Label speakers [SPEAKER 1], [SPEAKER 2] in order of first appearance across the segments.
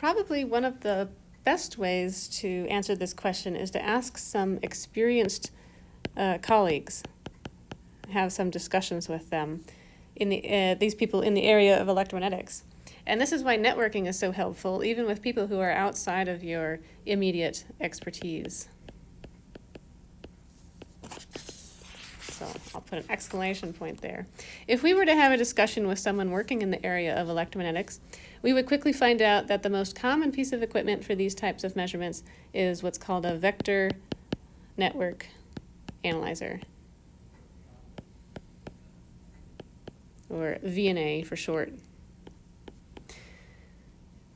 [SPEAKER 1] Probably one of the best ways to answer this question is to ask some experienced colleagues, have some discussions with them, these people in the area of electromagnetics. And this is why networking is so helpful, even with people who are outside of your immediate expertise. So I'll put an exclamation point there. If we were to have a discussion with someone working in the area of electromagnetics, we would quickly find out that the most common piece of equipment for these types of measurements is what's called a vector network analyzer, or VNA for short.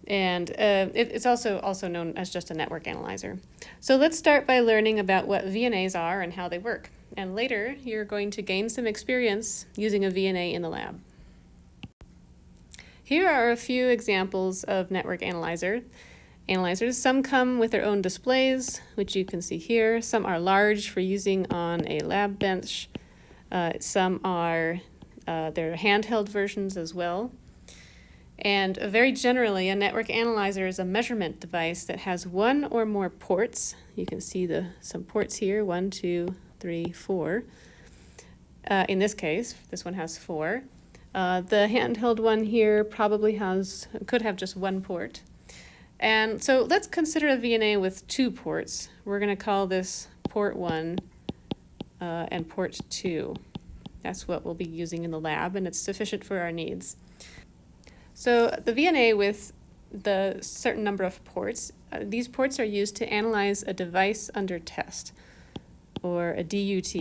[SPEAKER 1] And it's also known as just a network analyzer. So let's start by learning about what VNAs are and how they work. And later, you're going to gain some experience using a VNA in the lab. Here are a few examples of network analyzers. Some come with their own displays, which you can see here. Some are large for using on a lab bench. Some are they're handheld versions as well. And very generally, a network analyzer is a measurement device that has one or more ports. You can see some ports here, 1, 2, 3, 4. In this case, this one has 4. The handheld one here could have just one port. And so let's consider a VNA with 2 ports. We're going to call this port 1 and port 2. That's what we'll be using in the lab, and it's sufficient for our needs. So the VNA with the certain number of ports, these ports are used to analyze a device under test, or a DUT,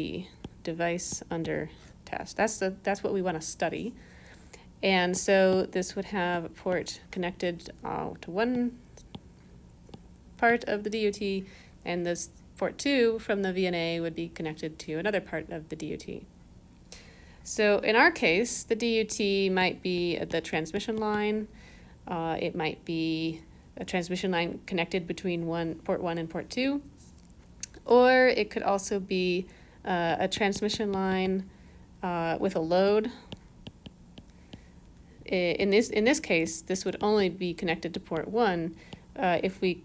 [SPEAKER 1] device under test. That's what we want to study. And so this would have a port connected to one part of the DUT, and this port 2 from the VNA would be connected to another part of the DUT. So in our case, the DUT might be the transmission line. It might be a transmission line connected between port 1 and port 2. Or it could also be a transmission line with a load. In this case, this would only be connected to port 1. If we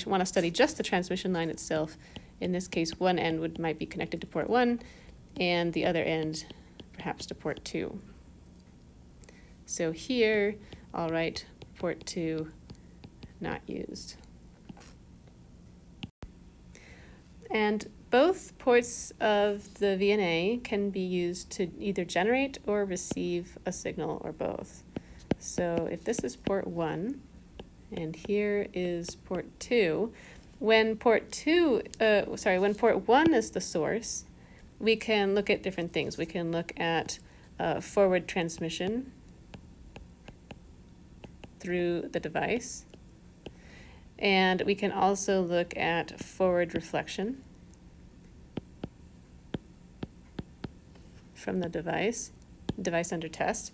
[SPEAKER 1] want to study just the transmission line itself, in this case, one end might be connected to port 1, and the other end perhaps to port 2. So here, I'll write port 2 not used. And both ports of the VNA can be used to either generate or receive a signal, or both. So if this is port 1, and here is port 2, when port 1 is the source, we can look at different things. We can look at forward transmission through the device. And we can also look at forward reflection from the device under test.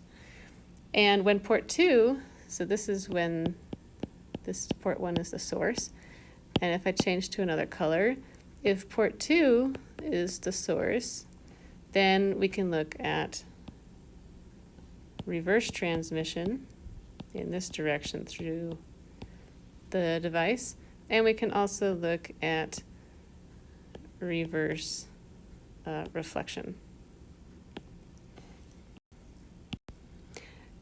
[SPEAKER 1] And when port 2, so this is when this port 1 is the source. And if I change to another color, if port 2 is the source, then we can look at reverse transmission in this direction through the device, and we can also look at reverse reflection.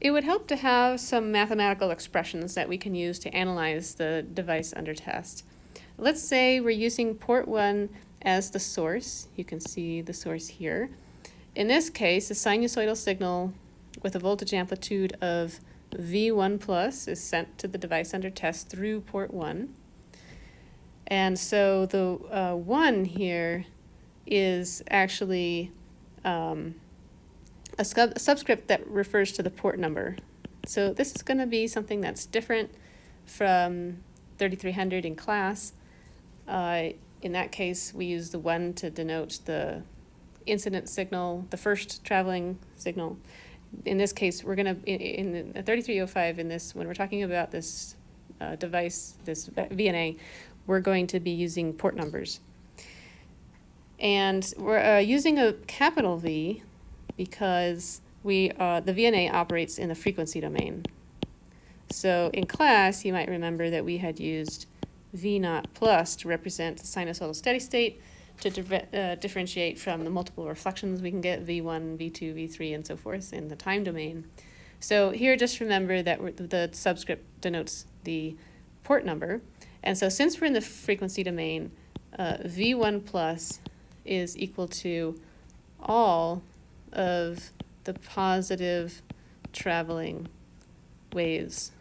[SPEAKER 1] It would help to have some mathematical expressions that we can use to analyze the device under test. Let's say we're using port 1 as the source. You can see the source here. In this case, a sinusoidal signal with a voltage amplitude of V1 plus is sent to the device under test through port 1. And so the 1 here is actually a subscript that refers to the port number. So this is going to be something that's different from 3300 in class. In that case, we use the 1 to denote the incident signal, the first traveling signal. In this case, we're going to, in 3305, when we're talking about this device, this VNA, we're going to be using port numbers. And we're using a capital V because the VNA operates in the frequency domain. So in class, you might remember that we had used V0 plus to represent the sinusoidal steady state to differentiate from the multiple reflections we can get, V1, V2, V3, and so forth in the time domain. So here, just remember that the subscript denotes the port number. And so since we're in the frequency domain, V1 plus is equal to all of the positive traveling waves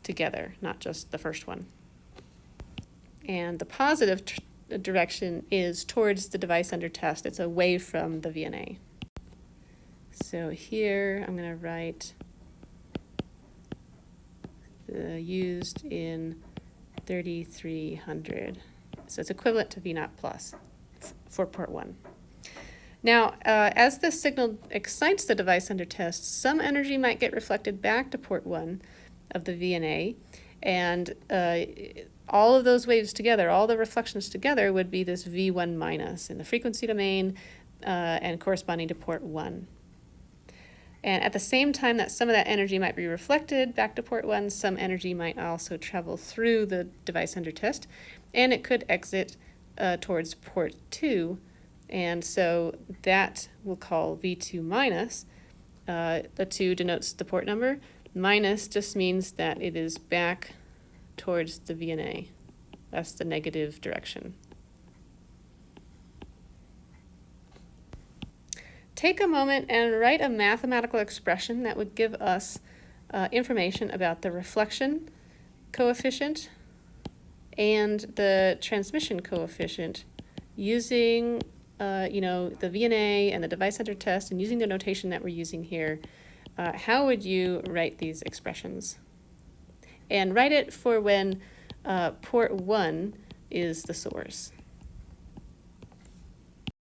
[SPEAKER 1] together, not just the first one. And the positive direction is towards the device under test. It's away from the VNA. So here I'm going to write used in 3300. So it's equivalent to V0 plus for port 1. Now, as the signal excites the device under test, some energy might get reflected back to port 1 of the VNA, and all of those waves together, all the reflections together, would be this V1 minus in the frequency domain and corresponding to port 1. And at the same time that some of that energy might be reflected back to port 1, some energy might also travel through the device under test, and it could exit towards port 2. And so that we'll call V2 minus. The 2 denotes the port number. Minus just means that it is back towards the VNA. That's the negative direction. Take a moment and write a mathematical expression that would give us information about the reflection coefficient and the transmission coefficient using the VNA and the device under test, and using the notation that we're using here. How would you write these expressions? And write it for when port 1 is the source.